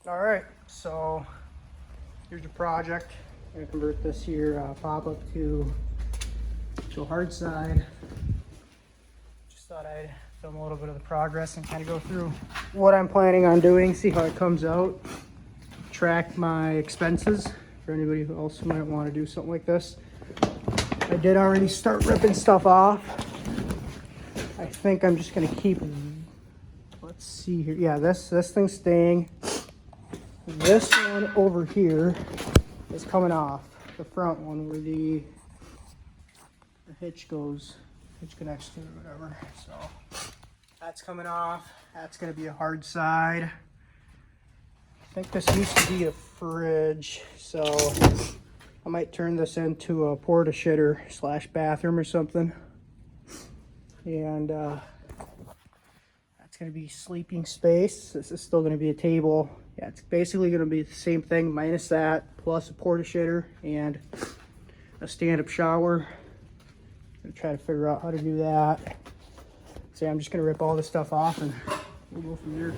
All right, so here's your project. I'm gonna convert this here pop-up to a Hardside. Just thought I'd film a little bit of the progress and kind of go through what I'm planning on doing, see how it comes out, track my expenses for anybody else who might want to do something like this. I did already start ripping stuff off. I think I'm just gonna keep, let's see here. Yeah, this thing's staying. This one over here is coming off, the front one where the hitch goes, hitch connects to it or whatever. So that's coming off. That's gonna be a hard side. I think this used to be a fridge, so I might turn this into a porta shitter / bathroom or something. And that's gonna be sleeping space. This is still gonna be a table. Yeah, it's basically gonna be the same thing minus that, plus a porta shitter and a stand-up shower. I'm gonna try to figure out how to do that. So I'm just gonna rip all this stuff off and we'll go from there.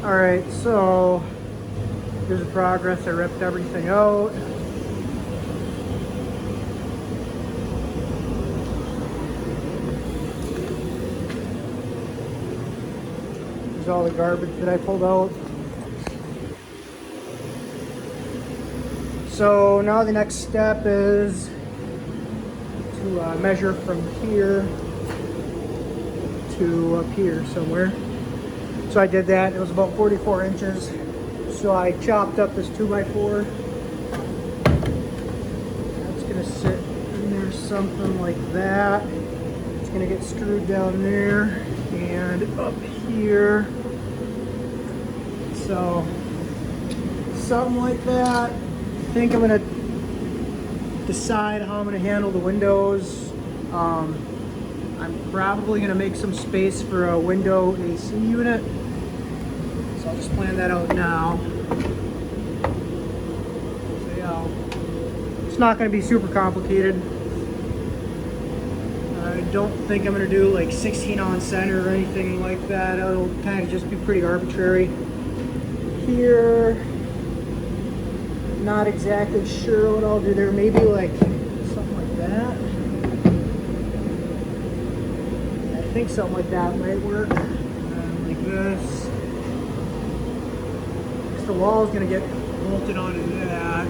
All right, so here's the progress. I ripped everything out. There's all the garbage that I pulled out. So now the next step is to measure from here to up here somewhere. So I did that. It was about 44 inches. So I chopped up this 2x4. That's gonna sit in there something like that. It's gonna get screwed down there and up here. So something like that. I think I'm gonna decide how I'm gonna handle the windows. I'm probably gonna make some space for a window AC unit. So I'll just plan that out now. So yeah, it's not gonna be super complicated. I don't think I'm gonna do like 16 on center or anything like that. It'll kind of just be pretty arbitrary. Here, not exactly sure what I'll do there. Maybe like something like that. I think something like that might work. Like this. The wall is going to get bolted onto that.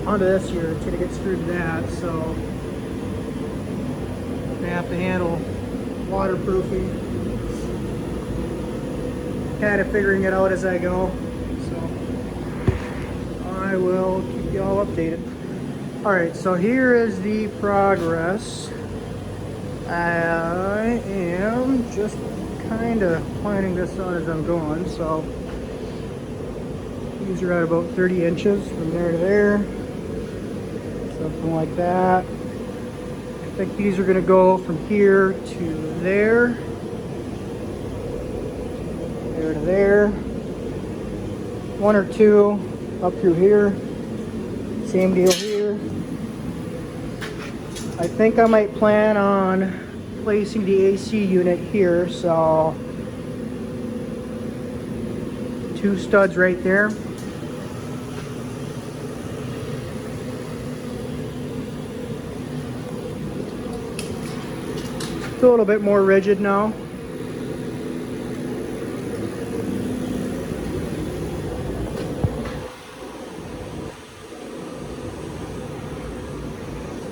Onto this here. It's going to get screwed to that. So I'm going to have to handle waterproofing. Kind of figuring it out as I go. I will keep you all updated. All right, so here is the progress. I am just kind of planning this out as I'm going. So these are at about 30 inches from there to there, something like that. I think these are going to go from here to there, there to there, one or two up through here, same deal here. I think I might plan on placing the AC unit here, so 2 studs right there. It's a little bit more rigid now.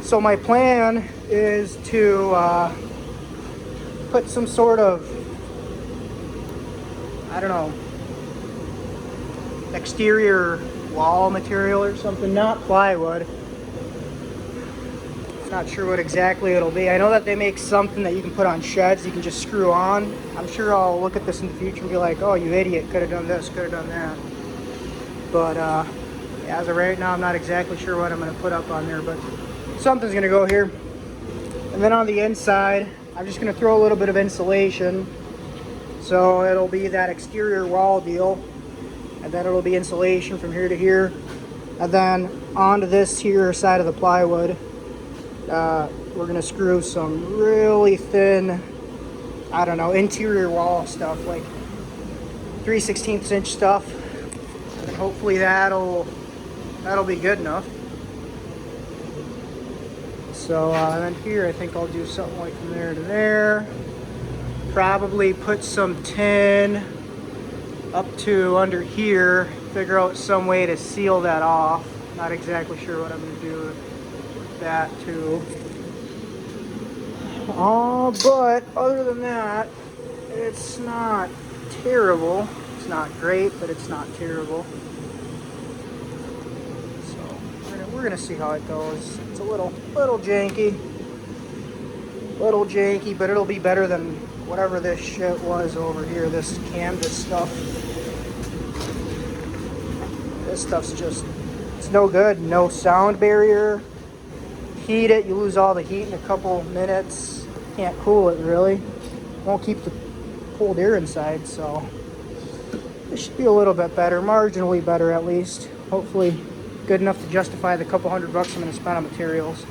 So my plan is to put some sort of, I don't know, exterior wall material or something, not plywood. Not sure what exactly it'll be. I know that they make something that you can put on sheds, you can just screw on. I'm sure I'll look at this in the future and be like, oh, you idiot, could have done this, could have done that. But as of right now, I'm not exactly sure what I'm going to put up on there, but something's going to go here. And then on the inside, I'm just going to throw a little bit of insulation. So it'll be that exterior wall deal. And then it'll be insulation from here to here. And then onto this here side of the plywood, we're going to screw some really thin, I don't know, interior wall stuff, like 3/16 inch stuff. hopefully that'll be good enough. So then here I think I'll do something like from there to there. Probably put some tin up to under here. Figure out some way to seal that off. Not exactly sure what I'm going to do with that too. But other than that, it's not terrible. It's not great, but it's not terrible. So we're gonna see how it goes. It's a little janky, but it'll be better than whatever this shit was over here. This canvas stuff. This stuff's just, it's no good. No sound barrier. Heat it, you lose all the heat in a couple minutes. Can't cool it really. Won't keep the cold air inside, so this should be a little bit better, marginally better at least. Hopefully good enough to justify the couple $100 I'm going to spend on materials.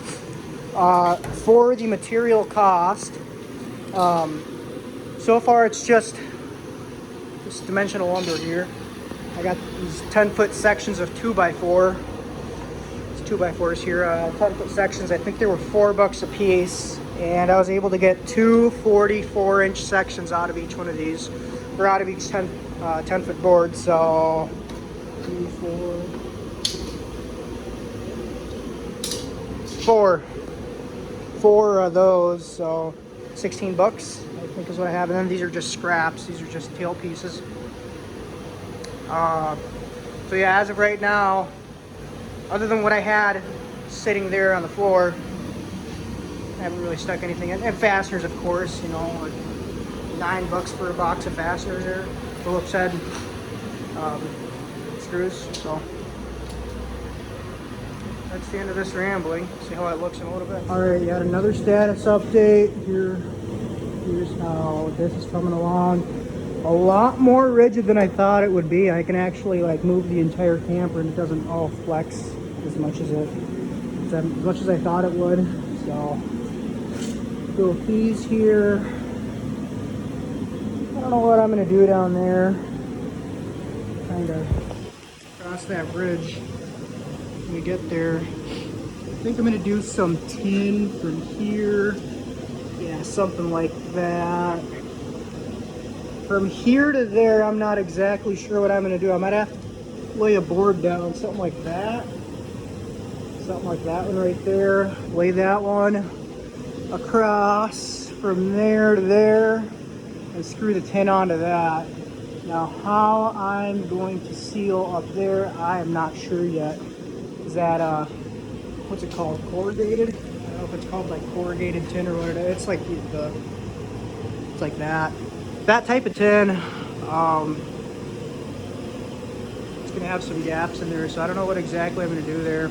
For the material cost, so far it's just this dimensional lumber here. I got these 10-foot sections of 2x4. It's 2x4s here, 10-foot sections. I think they were $4 a piece, and I was able to get two 44-inch sections out of each one of these, or out of each 10-foot board. So 2, 4, 4 of those. So $16, I think is what I have. And then these are just scraps. These are just tail pieces. So yeah, as of right now, other than what I had sitting there on the floor, I haven't really stuck anything in. And fasteners, of course, you know, like $9 for a box of fasteners there. Phillips head screws. So that's the end of this rambling. See how it looks in a little bit. All right, got another status update here. Here's how this is coming along. A lot more rigid than I thought it would be. I can actually like move the entire camper and it doesn't all flex as much as I thought it would. So little keys here. I don't know what I'm gonna do down there. Kind of cross that bridge when we get there. I think I'm gonna do some tin from here. Yeah, something like that. From here to there, I'm not exactly sure what I'm gonna do. I might have to lay a board down, something like that. Something like that one right there. Lay that one across from there to there and screw the tin onto that. Now how I'm going to seal up there, I am not sure yet. Is that what's it called, corrugated? I don't know if it's called like corrugated tin or what it is. It's like it's like that type of tin. It's gonna have some gaps in there, so I don't know what exactly I'm gonna do there.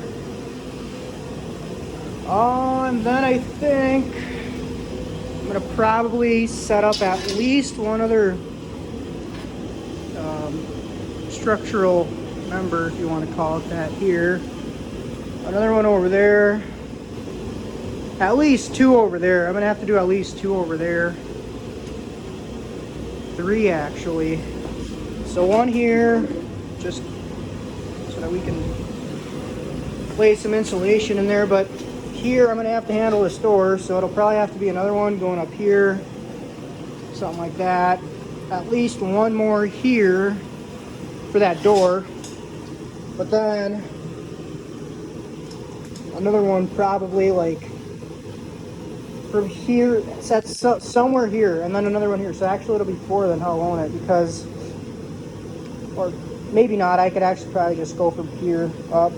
And then I think I'm gonna probably set up at least one other structural member, if you want to call it that, here. Another one over there. At least two over there. I'm gonna have to do at least two over there. 3 actually. So one here, just so that we can lay some insulation in there, but here I'm gonna have to handle this door, so it'll probably have to be another one going up here, something like that. At least one more here for that door, but then another one probably like from here, set somewhere here, and then another one here. So actually it'll be 4 then how I want it, because, or maybe not, I could actually probably just go from here up,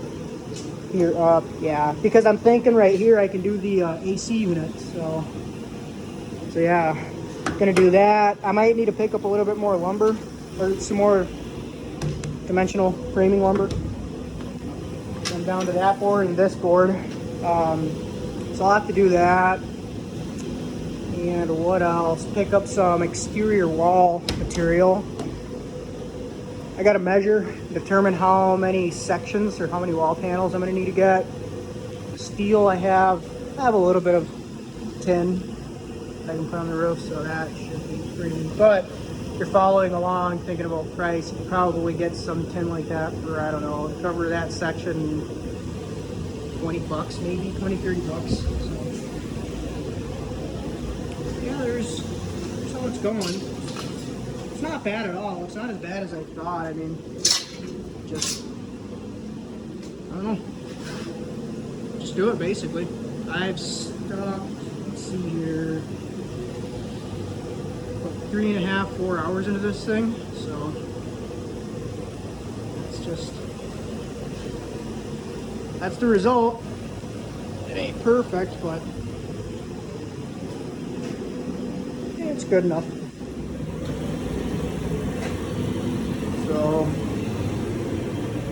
yeah, because I'm thinking right here I can do the AC unit. So yeah, gonna do that. I might need to pick up a little bit more lumber, or some more dimensional framing lumber. I'm down to that board and this board, so I'll have to do that. And what else? Pick up some exterior wall material. I gotta measure, determine how many sections or how many wall panels I'm gonna need to get. Steel, I have a little bit of tin I can put on the roof, so that should be free. But you're following along thinking about price, you can probably get some tin like that for, I don't know, cover that section 20 bucks maybe, 20, 30 bucks. So yeah, there's how it's going. It's not bad at all. It's not as bad as I thought. I mean, just, I don't know. Just do it basically. I've stopped, let's see here, about 3.5, 4 hours into this thing. So it's just, that's the result. It ain't perfect, but yeah, it's good enough. So,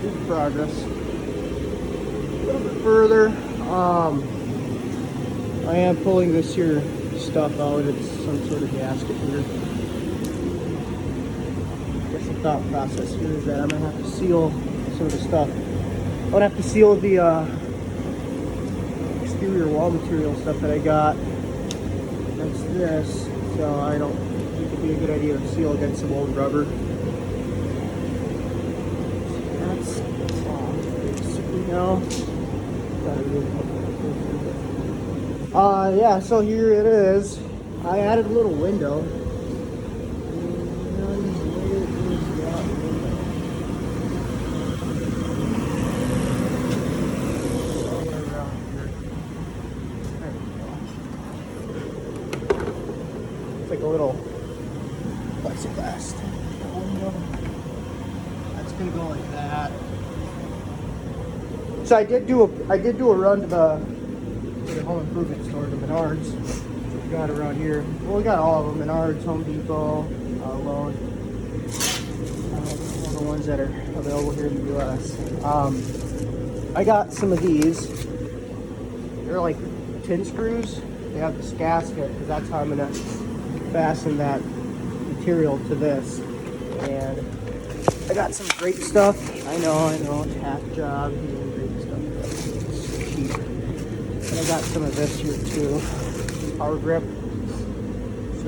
good progress. A little bit further, I am pulling this here stuff out. It's some sort of gasket here. I guess the thought process here is that I'm gonna have to seal some of the stuff. I'm gonna have to seal the exterior wall material stuff that I got. That's this. So I don't think it'd be a good idea to seal against some old rubber. That's basically now. Yeah, so here it is. I added a little window. It's like a little plexiglass window. That's gonna go like that. So I did do a run to the home improvement store, the Menards. We got around here. Well, we got all of them: Menards, Home Depot, Lowe's, all the ones that are available here in the U.S. I got some of these. They're like tin screws. They have this gasket because that's how I'm gonna fasten that material to this. And I got some great stuff. I know, it's half job. Great stuff. It's cheap. And I got some of this here too. Power grip. It's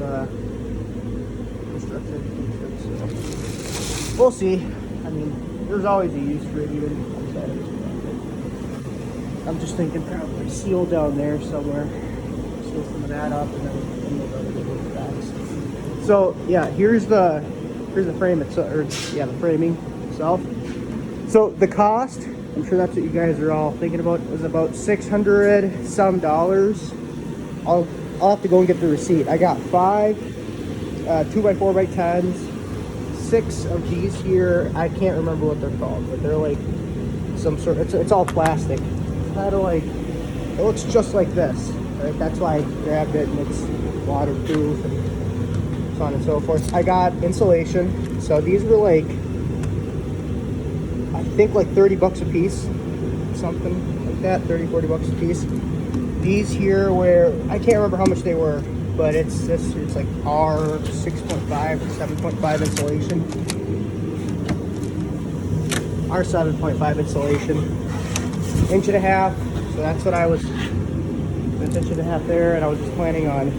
construction. We'll see. I mean, there's always a use for it, even outside of this project. I'm just thinking probably seal down there somewhere. Seal some of that up, and then we'll go to the backs. So yeah, here's the frame itself, or yeah, the framing itself. So the cost, I'm sure that's what you guys are all thinking about, was about $600 some. I'll have to go and get the receipt. I got 5 2x4x10s, 6 of these here. I can't remember what they're called, but they're like some sort of, it's all plastic. It's kind of like, it looks just like this, right? That's why I grabbed it, and it's waterproof and so on and so forth. I got insulation. So these were like, I think like 30 bucks a piece, something like that, 30, 40 bucks a piece. These here were, I can't remember how much they were, but it's like R 6.5 or 7.5 insulation. R 7.5 insulation. 1.5 inch, so that's what I was, that's 1.5 inch there, and I was just planning on,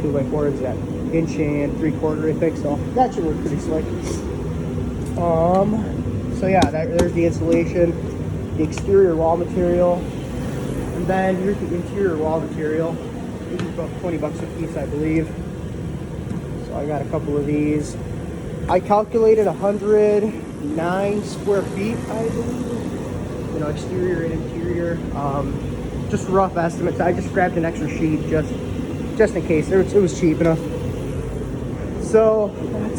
2x4 is that 1 3/4 inch, I think, so that should work pretty slick. So yeah, there's the insulation, the exterior wall material, and then here's the interior wall material. These are about 20 bucks a piece, I believe. So I got a couple of these. I calculated 109 square feet, I believe. Exterior and interior. Just rough estimates. I just grabbed an extra sheet just in case. It was cheap enough. So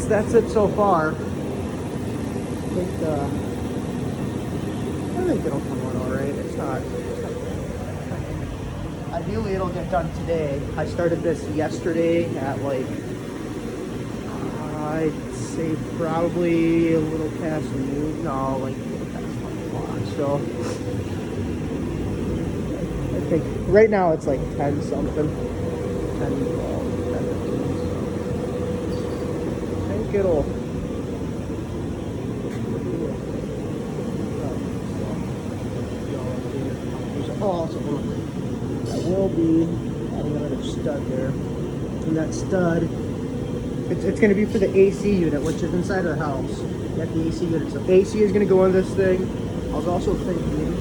that's it so far. I think it'll come out all right. It's not. Ideally, it'll get done today. I started this yesterday at like, I'd say probably a little past noon. No, like a little past 1 o'clock. So I think right now it's like 10 something. 10, 12, 10, 15. I think it'll. Also, I will be adding another stud there, and that stud It's going to be for the AC unit, which is inside of the house. You got the AC unit. So AC is going to go on this thing. I was also thinking,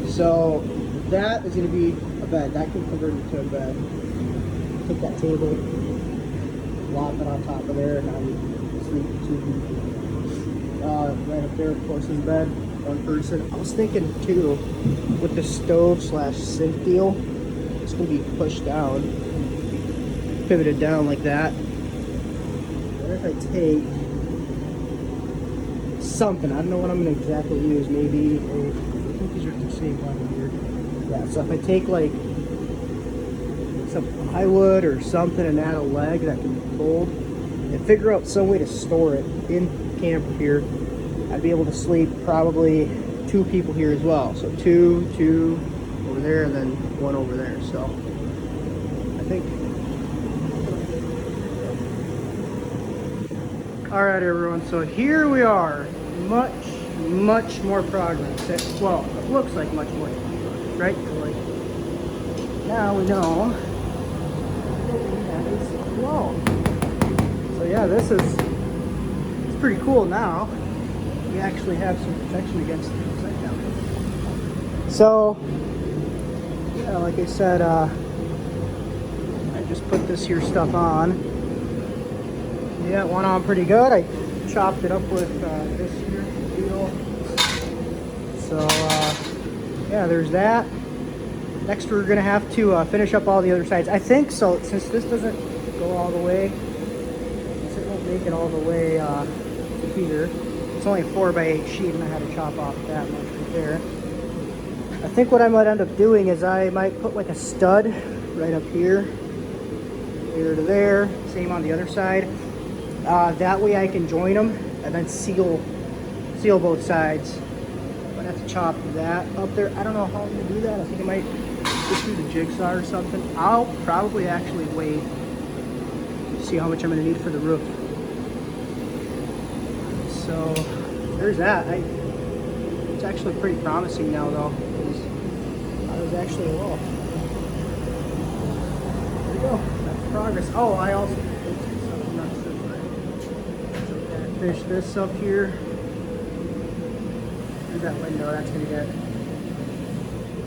so that is going to be a bed. That can convert into a bed. Take that table, lock it on top of there, and now you sleep two people. Right up there, of course, is bed. One person. I was thinking too, with the stove slash sink deal, it's going to be pushed down, pivoted down like that. What if I take something? I don't know what I'm going to exactly use. Maybe, I think these are the same one here. Yeah, so if I take like some plywood or something and add a leg that can fold, and figure out some way to store it in camper here, I'd be able to sleep probably two people here as well. So two over there, and then one over there. So I think. All right, everyone. So here we are. Much more progress. Well, it looks like much more progress, right? So like now we know that is low. So yeah, this is, it's pretty cool now. We actually have some protection against things like that. So, yeah, like I said, I just put this here stuff on. Yeah, it went on pretty good. I chopped it up with this here deal. So, yeah, there's that. Next, we're gonna have to finish up all the other sides. I think so, since this doesn't go all the way, since it won't make it all the way to here. It's only a 4x8 sheet, and I had to chop off that much right there. I think what I might end up doing is I might put like a stud right up here, here to there, same on the other side. That way I can join them and then seal both sides. But I have to chop that up there. I don't know how I'm gonna do that. I think I might just do the jigsaw or something. I'll probably actually wait to see how much I'm gonna need for the roof. So there's that. It's actually pretty promising now, though. I was actually low. There we go. That's progress. Oh, I also finish this up here. There's that window. That's gonna get.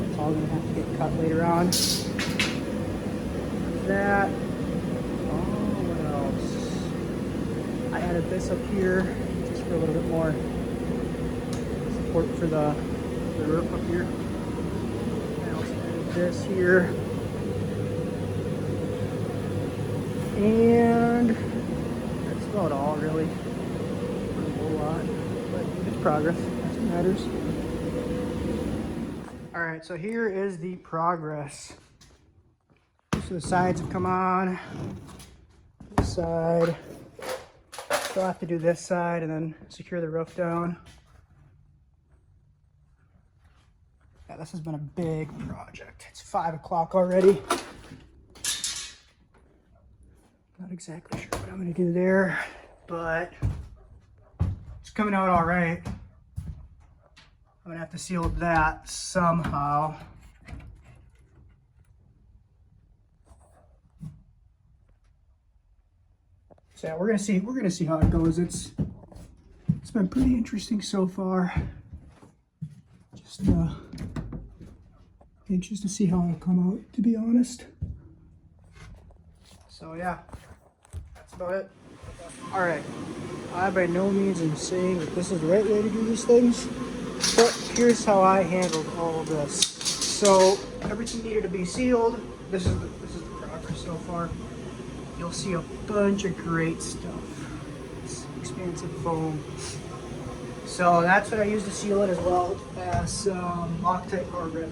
It's all gonna have to get cut later on. That. Oh, what else? I added this up here. For a little bit more support for the roof up here. I also added this here. And that's about all really. Not a whole lot, but it's progress. That's what matters. Alright, so here is the progress. So the sides have come on. This side. So I'll have to do this side and then secure the roof down. Yeah, this has been a big project. It's 5 o'clock already. Not exactly sure what I'm gonna do there, but it's coming out all right. I'm gonna have to seal that somehow. So yeah, we're gonna see how it goes. It's been pretty interesting so far. Just anxious to see how it'll come out, to be honest. So yeah, that's about it. All right, I by no means am saying that this is the right way to do these things, but here's how I handled all of this. So everything needed to be sealed. This is the progress so far. You'll see a bunch of great stuff. It's expansive foam. So that's what I use to seal it, as well as some Loctite carbon.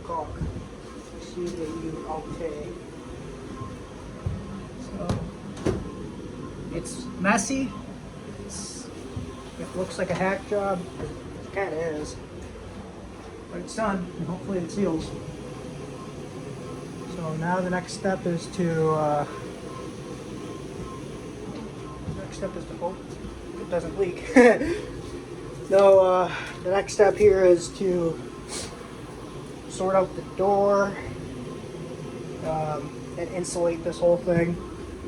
Caulk. C-A-U-L-K. So it's messy. It looks like a hack job. It kind of is. But it's done, and hopefully it seals. So now the next step is to hope it doesn't leak. No, the next step here is to sort out the door and insulate this whole thing.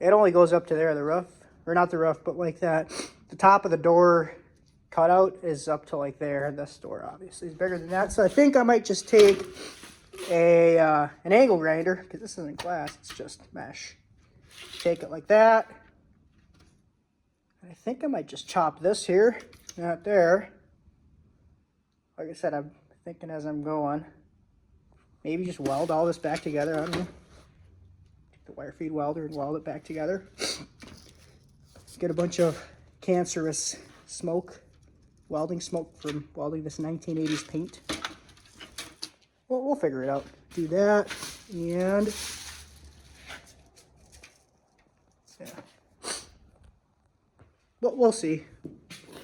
it only goes up to there, the roof, or not the roof, but like that. The top of the door cutout is up to like there. This door obviously is bigger than that. So I think I might just take an angle grinder, because this isn't glass, it's just mesh. Take it like that. I think I might just chop this here, not there. Like I said, I'm thinking as I'm going. Maybe just weld all this back together. I don't know. Take the wire feed welder and weld it back together. Let's get a bunch of cancerous smoke, welding smoke from welding this 1980s paint. We'll figure it out. Do that, and yeah. But we'll see.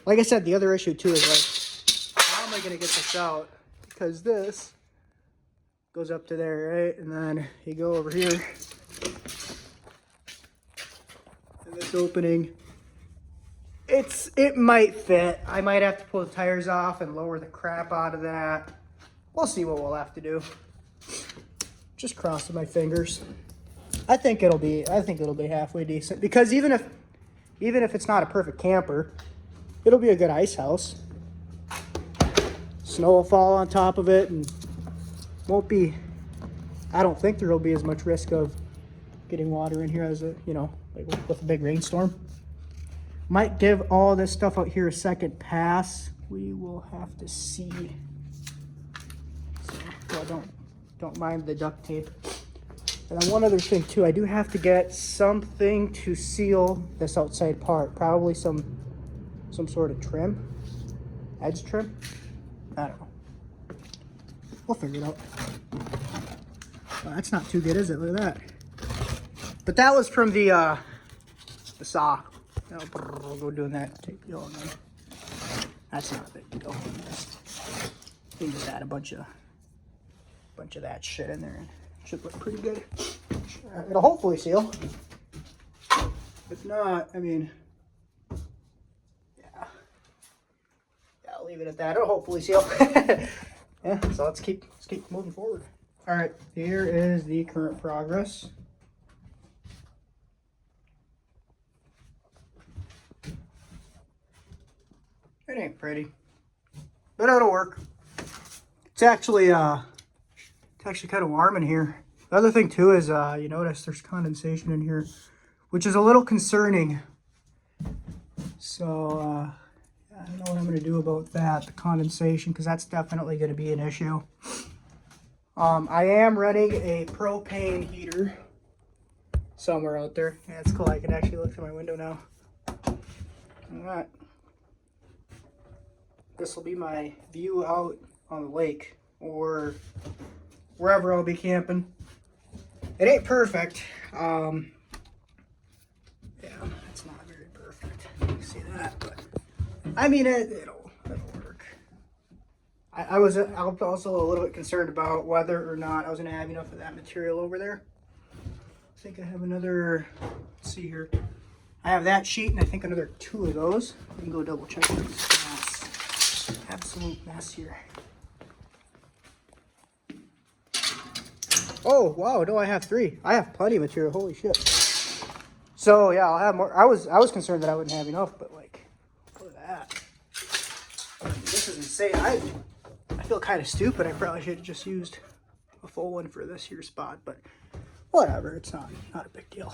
Like I said, the other issue too is like, how am I gonna get this out? Because this goes up to there, right? And then you go over here. And this opening, it might fit. I might have to pull the tires off and lower the crap out of that. We'll see what we'll have to do. Just crossing my fingers. I think it'll be halfway decent, because even if it's not a perfect camper, it'll be a good ice house. Snow will fall on top of it and won't be, I don't think there will be as much risk of getting water in here as like with a big rainstorm. Might give all this stuff out here a second pass. We will have to see. So don't mind the duct tape. And then one other thing too, I do have to get something to seal this outside part. Probably some sort of trim, edge trim. I don't know. We'll figure it out. Well, that's not too good, is it? Look at that. But that was from the saw. We'll go doing that tape deal, and then that's not a big deal. We can just add a bunch of that shit in there, and it should look pretty good. It'll hopefully seal. If not, I mean, yeah, I'll leave it at that. It'll hopefully seal. Yeah, so let's keep moving forward. All right, here is the current progress. It ain't pretty, but it'll work. It's actually kind of warm in here. The other thing too is you notice there's condensation in here, which is a little concerning. So I don't know what I'm going to do about that, the condensation, because that's definitely going to be an issue. I am running a propane heater somewhere out there. Yeah, it's cool. I can actually look through my window now. All right. This will be my view out on the lake or wherever I'll be camping. It ain't perfect. Yeah, it's not very perfect. You see that, but I mean it'll work. I was also a little bit concerned about whether or not I was going to have enough of that material over there. I think I have another. Let's see here. I have that sheet and I think another 2 of those. We can go double check this. Absolute mess here. Oh wow, no, I have 3. I have plenty of material. Holy shit. So yeah, I'll have more. I was concerned that I wouldn't have enough, but like, look at that. This is insane. I feel kind of stupid. I probably should have just used a full one for this here spot, but whatever. It's not a big deal.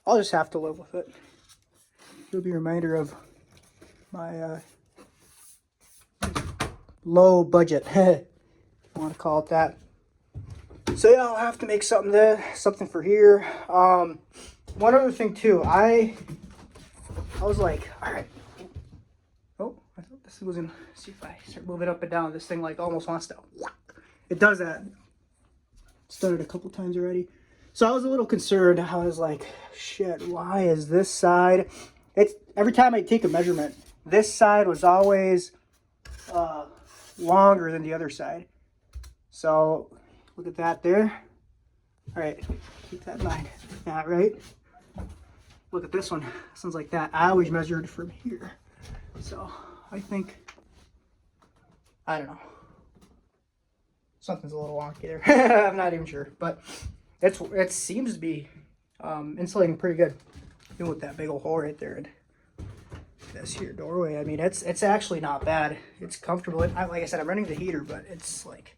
I'll just have to live with it. It'll be a reminder of my low budget, if you want to call it that. So yeah, I'll have to make something for here. One other thing too, I was like, all right. Oh, I thought this was gonna see if I start moving up and down. This thing like almost wants to. It does that. It's done it a couple times already. So I was a little concerned. I was like, shit, why is this side? It's every time I take a measurement, this side was always longer than the other side. So look at that there. All right, keep that in mind. That right. Look at this one. This one's like that. I always measured from here. So I think, I don't know. Something's a little wonky there. I'm not even sure, but it seems to be Insulating pretty good. Even with that big old hole right there and this here doorway. I mean, it's actually not bad. It's comfortable. Like I said, I'm running the heater, but it's like,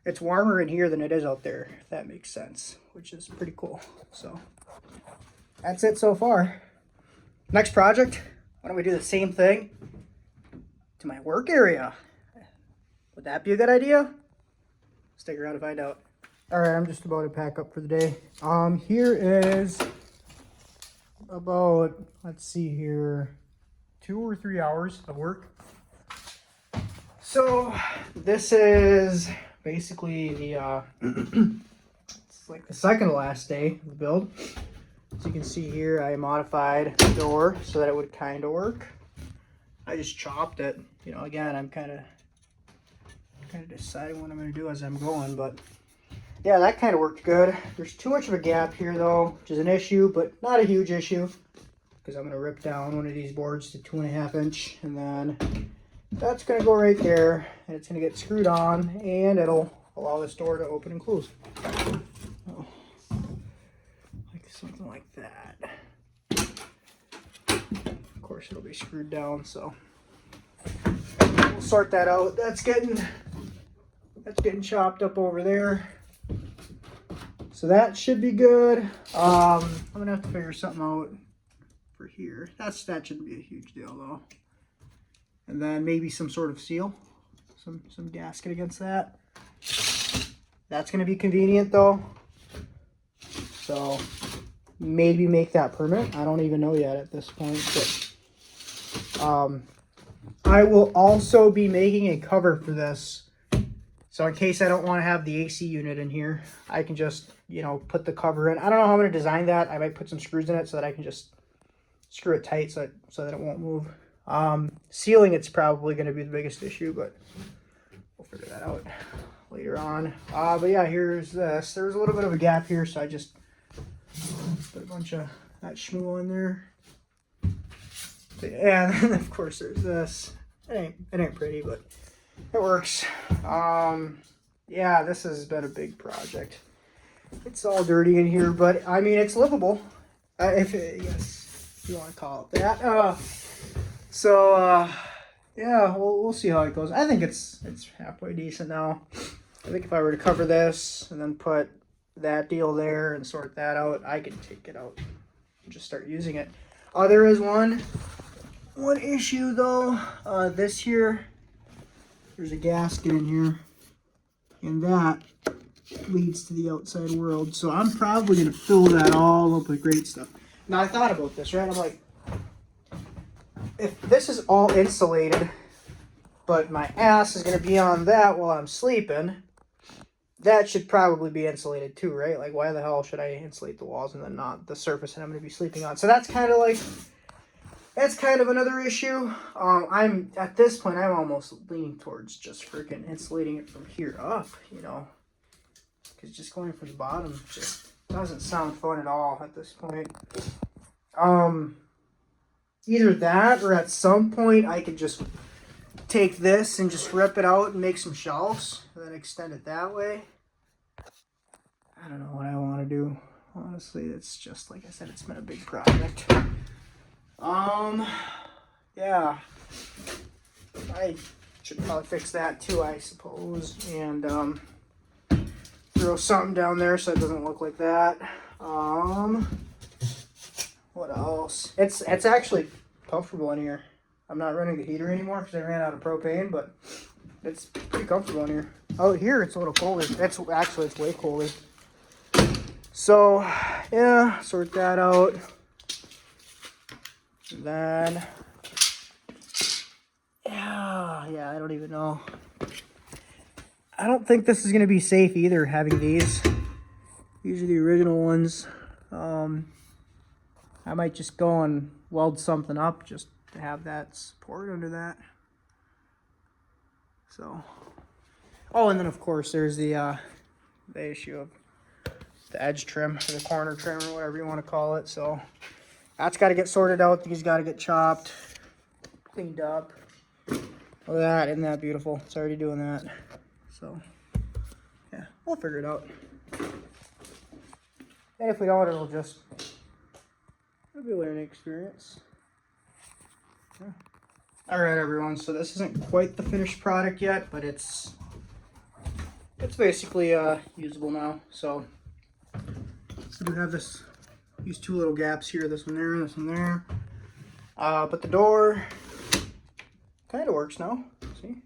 it's warmer in here than it is out there, if that makes sense, which is pretty cool. So that's it so far. Next project, why don't we do the same thing to my work area? Would that be a good idea? Stick around to find out. All right, I'm just about to pack up for the day. Here is about, let's see here, 2 or 3 hours of work. So this is basically the it's like the second to last day of the build. As you can see here, I modified the door so that it would kind of work. I just chopped it. You know, again, I'm kind of deciding what I'm going to do as I'm going, but yeah, that kind of worked good. There's too much of a gap here though, which is an issue, but not a huge issue, because I'm going to rip down one of these boards to 2.5 inch, and then that's going to go right there, and it's going to get screwed on, and it'll allow this door to open and close. Oh, like something like that. Of course, it'll be screwed down, so we'll sort that out. That's getting chopped up over there. So that should be good. I'm gonna have to figure something out for here. That shouldn't be a huge deal though. And then maybe some sort of seal, some gasket against that. That's gonna be convenient though. So maybe make that permanent. I don't even know yet at this point. But I will also be making a cover for this. So in case I don't want to have the AC unit in here, I can just, you know, put the cover in. I don't know how I'm going to design that. I might put some screws in it so that I can just screw it tight so that it won't move. Sealing it's probably going to be the biggest issue, but we'll figure that out later on. But yeah, here's this. There's a little bit of a gap here, so I just put a bunch of that schmoo in there. And then of course there's this. It ain't pretty, but it works. Yeah, this has been a big project. It's all dirty in here, but I mean, it's livable. Yes, you want to call it that. Yeah, we'll see how it goes. I think it's halfway decent now. I think if I were to cover this and then put that deal there and sort that out, I could take it out and just start using it. There is one issue though. This here, there's a gasket in here, and that leads to the outside world. So I'm probably going to fill that all up with great stuff. Now I thought about this, right? I'm like, if this is all insulated, but my ass is going to be on that while I'm sleeping, that should probably be insulated too, right? Like, why the hell should I insulate the walls and then not the surface that I'm going to be sleeping on? So that's kind of like, that's kind of another issue. I'm at this point, I'm almost leaning towards just freaking insulating it from here up, you know, because just going from the bottom just doesn't sound fun at all at this point. Either that, or at some point I could just take this and just rip it out and make some shelves and then extend it that way. I don't know what I want to do. Honestly, it's just, like I said, it's been a big project. Yeah, I should probably fix that too, I suppose, and throw something down there so it doesn't look like that. What else? It's actually comfortable in here. I'm not running the heater anymore because I ran out of propane, but it's pretty comfortable in here. Out here it's a little colder. It's way colder. So yeah, sort that out. And then, yeah, I don't even know. I don't think this is going to be safe either, having these. These are the original ones. I might just go and weld something up just to have that support under that. So, oh, and then of course there's the issue of the edge trim, or the corner trim, or whatever you want to call it. So that's got to get sorted out. These got to get chopped, cleaned up. Look at that. Isn't that beautiful? It's already doing that. So, yeah, we'll figure it out. And if we don't, it'll be a learning experience. Yeah. All right, everyone. So this isn't quite the finished product yet, but it's basically usable now. So we have these two little gaps here. This one there, this one there. But the door kind of works now. See?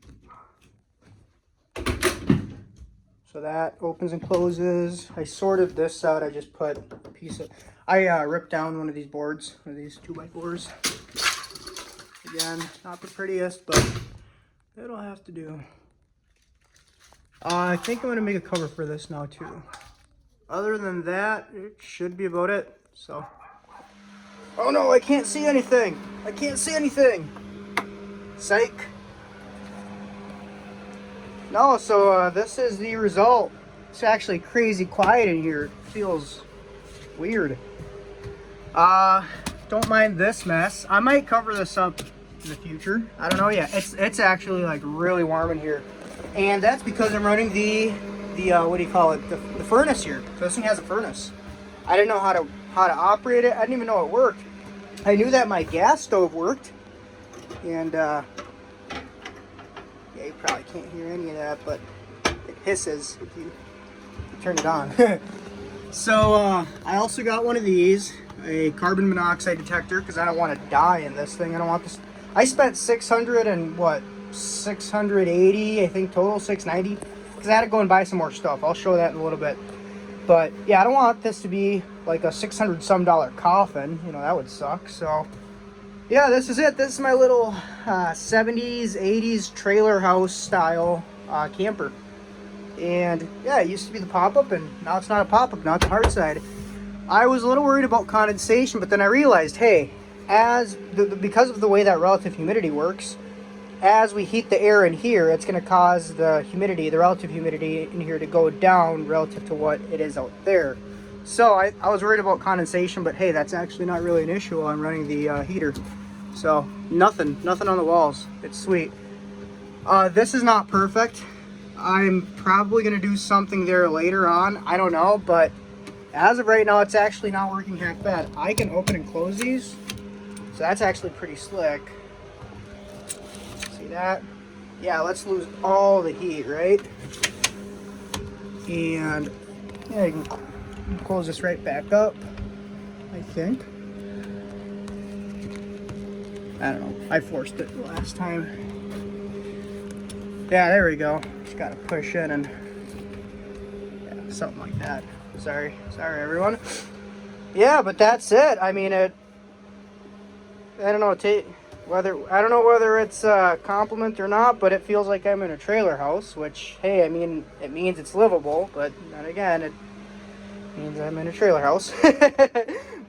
So that opens and closes. I sorted this out. I just put a piece of, I ripped down one of these boards, one of these 2x4s. Again, not the prettiest, but it'll have to do. I think I'm gonna make a cover for this now too. Other than that, it should be about it. So, oh no, I can't see anything. I can't see anything. Psych. No, so this is the result. It's actually crazy quiet in here. It feels weird. Don't mind this mess. I might cover this up in the future. I don't know yet. It's actually like really warm in here, and that's because I'm running the what do you call it? The furnace here. So this thing has a furnace. I didn't know how to operate it. I didn't even know it worked. I knew that my gas stove worked, and yeah, you probably can't hear any of that, but it hisses if you turn it on. So I also got one of these, a carbon monoxide detector, because I don't want to die in this thing. I don't want this. I spent 600 and what, 680, I think total, 690, because I had to go and buy some more stuff. I'll show that in a little bit. But yeah, I don't want this to be like a $600 some coffin. You know, that would suck. So yeah, this is it. This is my little 70s, 80s trailer house style camper. And yeah, it used to be the Popup, and now it's not a Popup, now it's a Hardside. I was a little worried about condensation, but then I realized, hey, because of the way that relative humidity works, as we heat the air in here, it's going to cause the relative humidity in here to go down relative to what it is out there. So I was worried about condensation, but hey, that's actually not really an issue while I'm running the heater. So nothing on the walls. It's sweet. This is not perfect. I'm probably going to do something there later on. I don't know, but as of right now, it's actually not working half bad. I can open and close these, so that's actually pretty slick. See that? Yeah, let's lose all the heat, right? And yeah, you can close this right back up, I think. I don't know. I forced it last time. Yeah, there we go. Just gotta push in and yeah, something like that. Sorry everyone. Yeah, but that's it. I mean, I don't know whether it's a compliment or not, but it feels like I'm in a trailer house, which, hey, I mean, it means it's livable, but then again, it means I'm in a trailer house.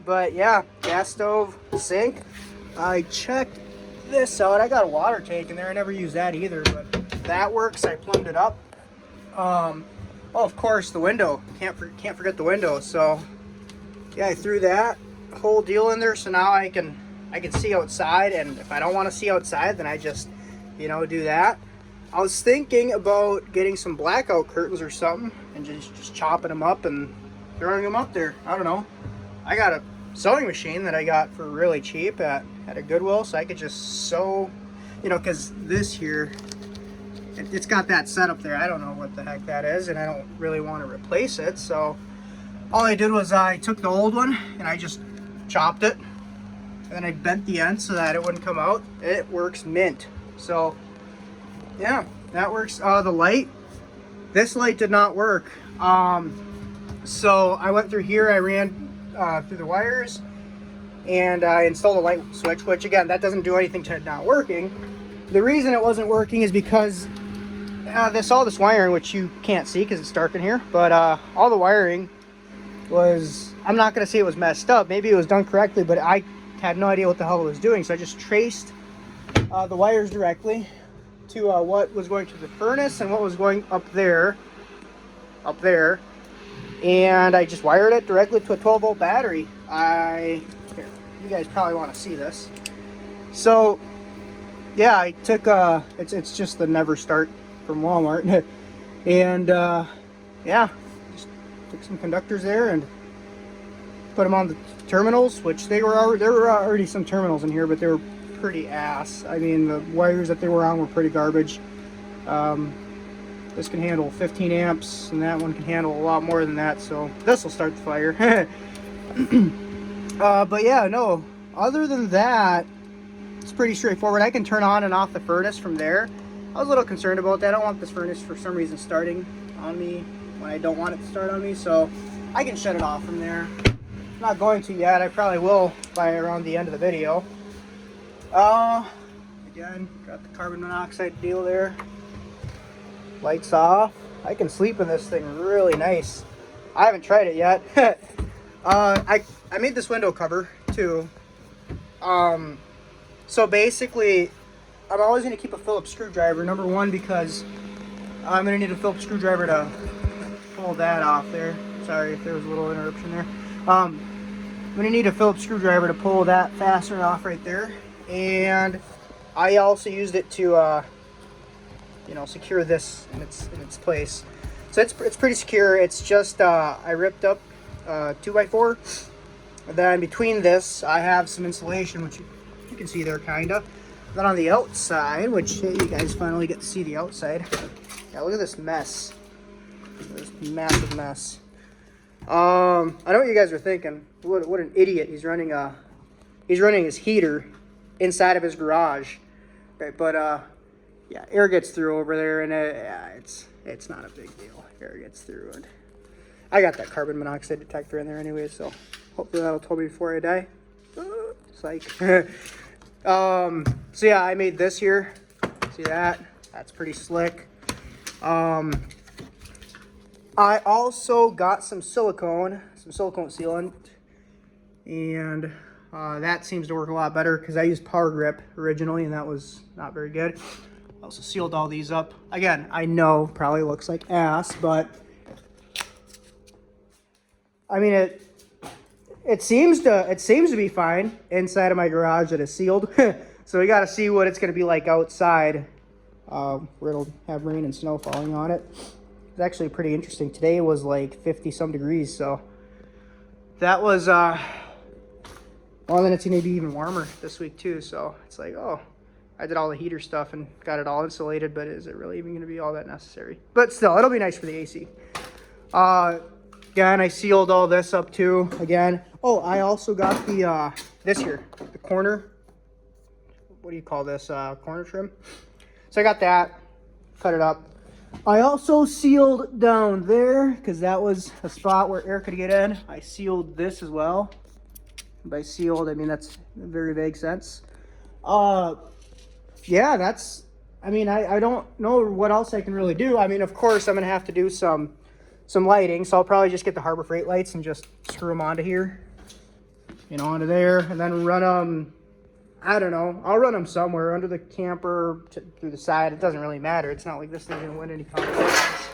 But yeah, gas stove, sink. I checked this out. I got a water tank in there. I never used that either, but that works. I plumbed it up. Oh, of course, the window. Can't forget the window. So yeah, I threw that whole deal in there, so now I can see outside, and if I don't want to see outside, then I just, you know, do that. I was thinking about getting some blackout curtains or something and just chopping them up and throwing them up there. I don't know. I got a sewing machine that I got for really cheap at a Goodwill, so I could just sew, you know, because this here, it's got that setup there. I don't know what the heck that is, and I don't really want to replace it. So all I did was I took the old one and I just chopped it, and then I bent the end so that it wouldn't come out. It works mint. So yeah, that works. The light, this light did not work. So I went through here, I ran through the wires, and I installed a light switch, which again, that doesn't do anything to it not working. The reason it wasn't working is because all this wiring, which you can't see because it's dark in here, but all the wiring was, I'm not going to say it was messed up. Maybe it was done correctly, but I had no idea what the hell it was doing. So I just traced the wires directly to what was going to the furnace and what was going up there, and I just wired it directly to a 12-volt battery. Here, you guys probably want to see this. So yeah, I took it's just the Never Start from Walmart, and yeah, just took some conductors there and put them on the terminals, which there were already some terminals in here, but they were pretty ass. I mean, the wires that they were on were pretty garbage. This can handle 15 amps, and that one can handle a lot more than that, so this will start the fire. But yeah, no, other than that, it's pretty straightforward. I can turn on and off the furnace from there. I was a little concerned about that. I don't want this furnace for some reason starting on me when I don't want it to start on me, so I can shut it off from there. I'm not going to yet. I probably will by around the end of the video. Again, got the carbon monoxide deal there. Lights off. I can sleep in this thing really nice. I haven't tried it yet. I made this window cover too. So basically, I'm always going to keep a Phillips screwdriver. Number one, because I'm going to need a Phillips screwdriver to pull that off there. Sorry if there was a little interruption there. I'm going to need a Phillips screwdriver to pull that fastener off right there. And I also used it to, you know, secure this in its place. So it's pretty secure. It's just I ripped up 2x4. And then between this, I have some insulation, which you can see there, kinda. Then on the outside, which you guys finally get to see the outside. Yeah, look at this mess. This massive mess. I know what you guys are thinking. What an idiot! He's running his heater inside of his garage. Okay, but yeah, air gets through over there, and it's not a big deal. Air gets through, and I got that carbon monoxide detector in there anyway, so hopefully that'll tell me before I die. Psych. So yeah, I made this here. See that? That's pretty slick. I also got some silicone sealant, and that seems to work a lot better because I used Power Grip originally, and that was not very good. I also sealed all these up. Again, I know probably looks like ass, but I mean it seems to be fine inside of my garage that is sealed. So we got to see what it's going to be like outside, where it'll have rain and snow falling on it. It's actually pretty interesting. Today was like 50 some degrees, so that was well, then it's going to be even warmer this week too. So it's like, oh, I did all the heater stuff and got it all insulated, but is it really even going to be all that necessary? But still, it'll be nice for the AC. Again, I sealed all this up too. Again, oh, I also got the this here, the corner. What do you call this? Corner trim. So I got that, cut it up. I also sealed down there because that was a spot where air could get in. I sealed this as well. By sealed, I mean that's a very vague sense. Yeah, that's. I mean, I don't know what else I can really do. I mean, of course, I'm gonna have to do some lighting, so I'll probably just get the Harbor Freight lights and just screw them onto here, you know, onto there, and then run them. I don't know. I'll run them somewhere under the camper through the side. It doesn't really matter. It's not like this thing's gonna win any competitions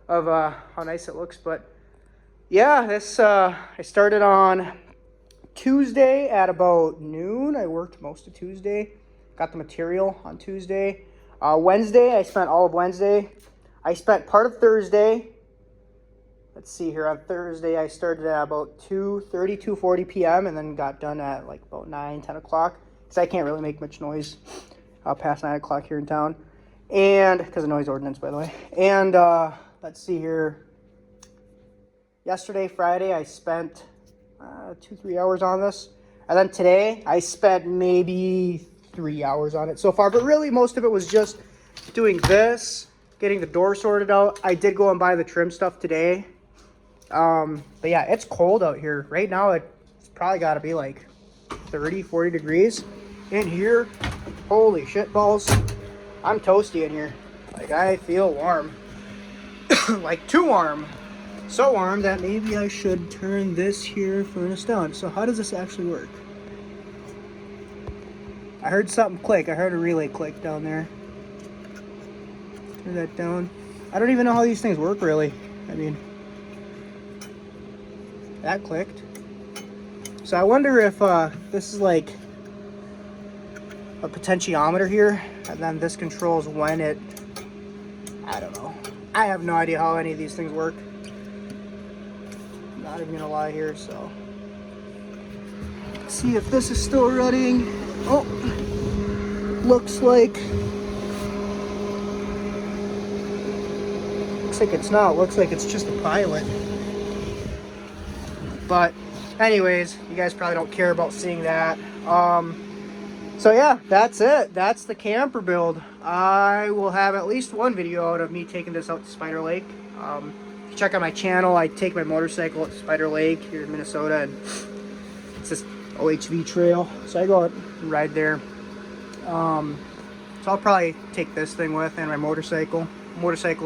of how nice it looks. But yeah, this I started on Tuesday at about noon. I worked most of Tuesday. Got the material on Tuesday. Wednesday, I spent all of Wednesday. I spent part of Thursday. Let's see here. On Thursday, I started at about 2:40 p.m. and then got done at like about 10 o'clock. Because I can't really make much noise past 9 o'clock here in town. And because of noise ordinance, by the way. And let's see here. Yesterday, Friday, I spent 2-3 hours on this. And then today, I spent maybe 3 hours on it so far. But really, most of it was just doing this, getting the door sorted out. I did go and buy the trim stuff today. But yeah, it's cold out here. Right now, it's probably got to be like 30-40 degrees in here. Holy shit balls. I'm toasty in here. Like, I feel warm. Like, too warm. So warm that maybe I should turn this here furnace down. So how does this actually work? I heard something click. I heard a relay click down there. Turn that down. I don't even know how these things work, really. I mean, that clicked. So I wonder if this is like a potentiometer here, and then this controls when it, I don't know. I have no idea how any of these things work. I'm not even gonna lie here, so Let's see if this is still running. Oh, looks like it's not. Looks like it's just a pilot. But anyways, you guys probably don't care about seeing that. So yeah, that's it. That's the camper build. I will have at least one video out of me taking this out to Spider Lake. If you check out my channel, I take my motorcycle at Spider Lake here in Minnesota, and it's this OHV trail. So I go out and ride there. So I'll probably take this thing with, and my motorcycle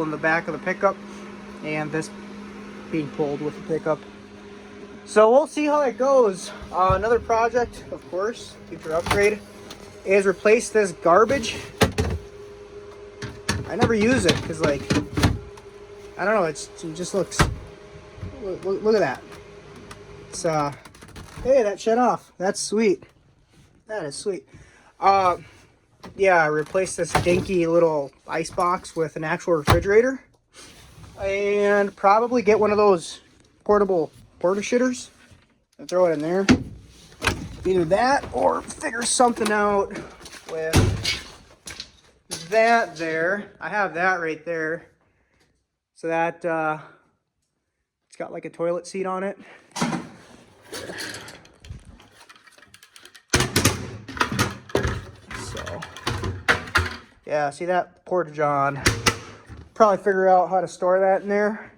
in the back of the pickup, and this being pulled with the pickup. So we'll see how it goes. Another project, of course, future upgrade, is replace this garbage. I never use it because, like, I don't know, it just looks, look at that. It's hey, that shut off. That's sweet. That is sweet. Yeah, replace this dinky little ice box with an actual refrigerator, and probably get one of those portable porta shitters and throw it in there. Either that or figure something out with that there. I have that right there. So that it's got like a toilet seat on it. So yeah, see that porta john. Probably figure out how to store that in there.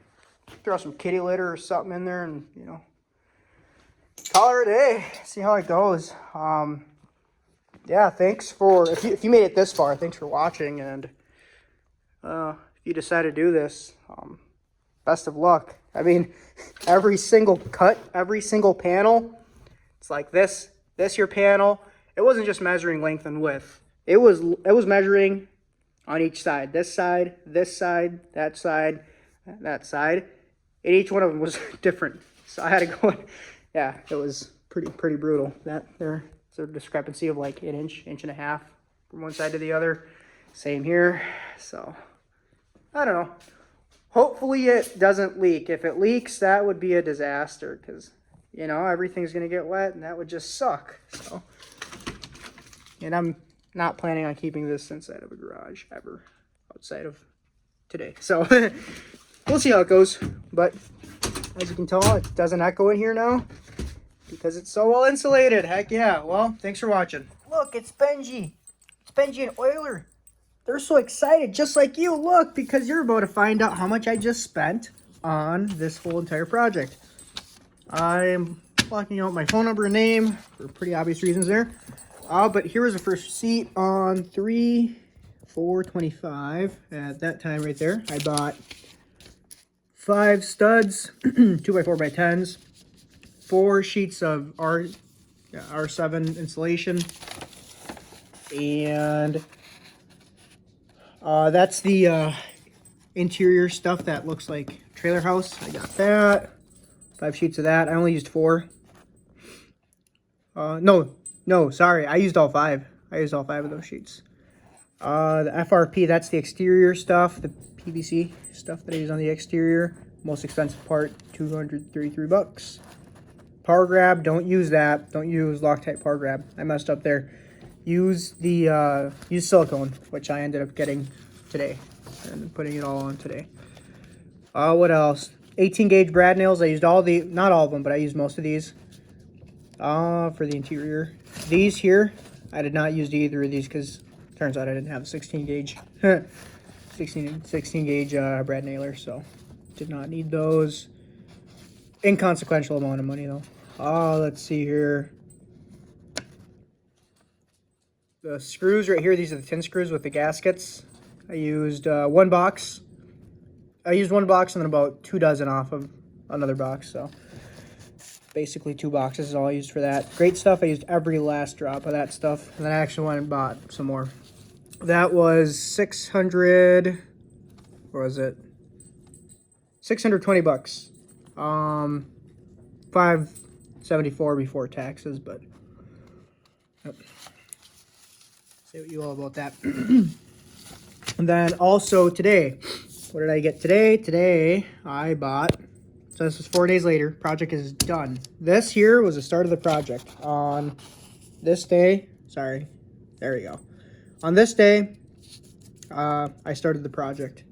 Throw some kitty litter or something in there, and you know, call her a day. See how it goes. Yeah, thanks for if you made it this far. Thanks for watching, and if you decide to do this, best of luck. I mean, every single cut, every single panel, it's like this your panel. It wasn't just measuring length and width. It was measuring on each side. This side, that side, that side. And each one of them was different. So I had to go in. Yeah, it was pretty brutal. There's a discrepancy of like an inch and a half from one side to the other. Same here. So I don't know. Hopefully it doesn't leak. If it leaks, that would be a disaster, because you know, everything's gonna get wet, and that would just suck. So, and I'm not planning on keeping this inside of a garage ever outside of today. So we'll see how it goes. But as you can tell, it doesn't echo in here now because it's so well insulated. Heck yeah. Well, thanks for watching. Look, it's Benji. It's Benji and Euler. They're so excited, just like you. Look, because you're about to find out how much I just spent on this whole entire project. I'm blocking out my phone number and name for pretty obvious reasons there. But here was the first receipt on 3/4/25. At that time right there, I bought 5 studs, 2x4x10s, 4 sheets of R7 insulation, and that's the interior stuff that looks like trailer house. I got that. 5 sheets of that. I only used 4. No, sorry. I used all 5. I used all 5 of those sheets. The FRP, that's the exterior stuff, the PVC stuff that I use on the exterior. Most expensive part, $233. Power grab, don't use that. Don't use Loctite power grab. I messed up there. Use the use silicone, which I ended up getting today and putting it all on today. What else? 18 gauge brad nails. I used not all of them, but I used most of these for the interior. These here, I did not use either of these because turns out I didn't have a 16 gauge 16 gauge brad nailer, so did not need those. Inconsequential amount of money though. Let's see here. The screws right here, these are the tin screws with the gaskets. I used 1 box. I used 1 box and then about 2 dozen off of another box, so basically 2 boxes is all I used for that. Great stuff. I used every last drop of that stuff, and then I actually went and bought some more. That was 600, or was it 620 bucks. 574 before taxes, but yep. Say what you all about that. And then also today, what did I get today? Today I bought So this was 4 days later. Project is done. This here was the start of the project. On this day, sorry, there we go. On this day, I started the project.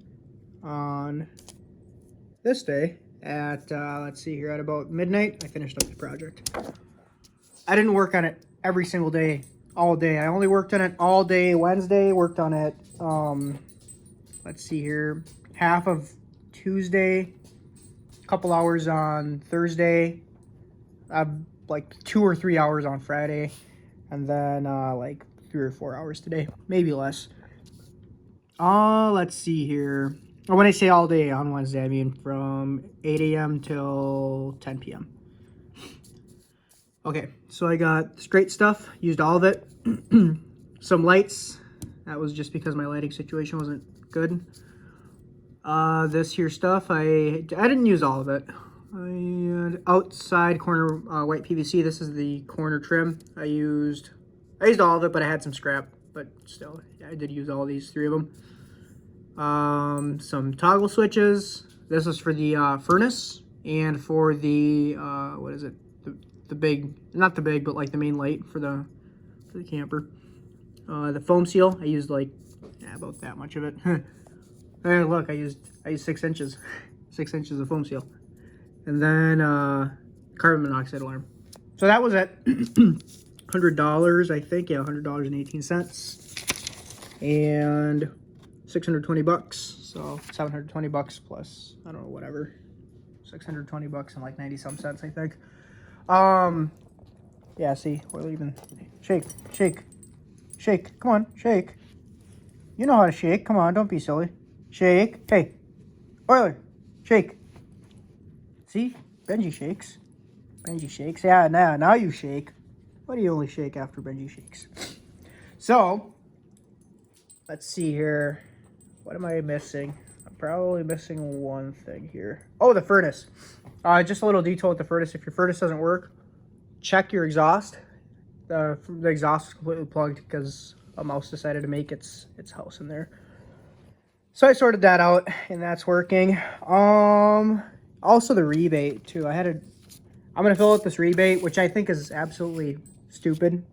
On this day, at, let's see here, at about midnight, I finished up the project. I didn't work on it every single day, all day. I only worked on it all day Wednesday, worked on it, let's see here, half of Tuesday, a couple hours on Thursday, like 2 or 3 hours on Friday, and then like 3 or 4 hours today, maybe less. Let's see here. When I say all day on Wednesday, I mean from 8 a.m. till 10 p.m. Okay, so I got straight stuff, used all of it. Some lights, that was just because my lighting situation wasn't good. This here stuff, I didn't use all of it. Outside corner white PVC, this is the corner trim. I used all of it, but I had some scrap, but still, I did use all these 3 of them. Some toggle switches. This is for the furnace and for the what is it? The big, not the big, but like the main light for the camper. The foam seal, I used like about that much of it. Hey, look, I used 6 inches, 6 inches of foam seal, and then carbon monoxide alarm. So that was it. $100, I think. Yeah, $100.18, and 620 bucks. So 720 bucks plus, I don't know, whatever, 620 bucks and like 90 some cents, I think. Yeah, see, we're leaving. Shake, shake, shake. Come on, shake. You know how to shake. Come on, don't be silly. Shake. Hey, Oiler, shake. See, Benji shakes. Benji shakes. Yeah, now you shake. Why do you only shake after Benji shakes? So, let's see here. What am I missing? I'm probably missing one thing here. Oh, the furnace. Just a little detail with the furnace. If your furnace doesn't work, check your exhaust. The exhaust is completely plugged because a mouse decided to make its house in there. So I sorted that out, and that's working. Also the rebate too. I'm gonna fill out this rebate, which I think is absolutely stupid.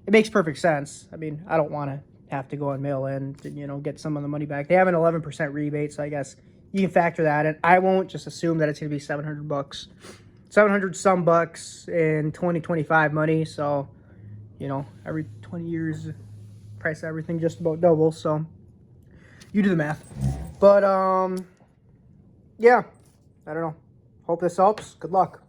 It makes perfect sense. I mean, I don't want to have to go and mail in to, you know, get some of the money back. They have an 11% rebate, so I guess you can factor that in. I won't just assume that it's gonna be 700 bucks, 700 some bucks in 2025 money. So, you know, every 20 years, price of everything just about doubles. So you do the math. But yeah, I don't know. Hope this helps. Good luck.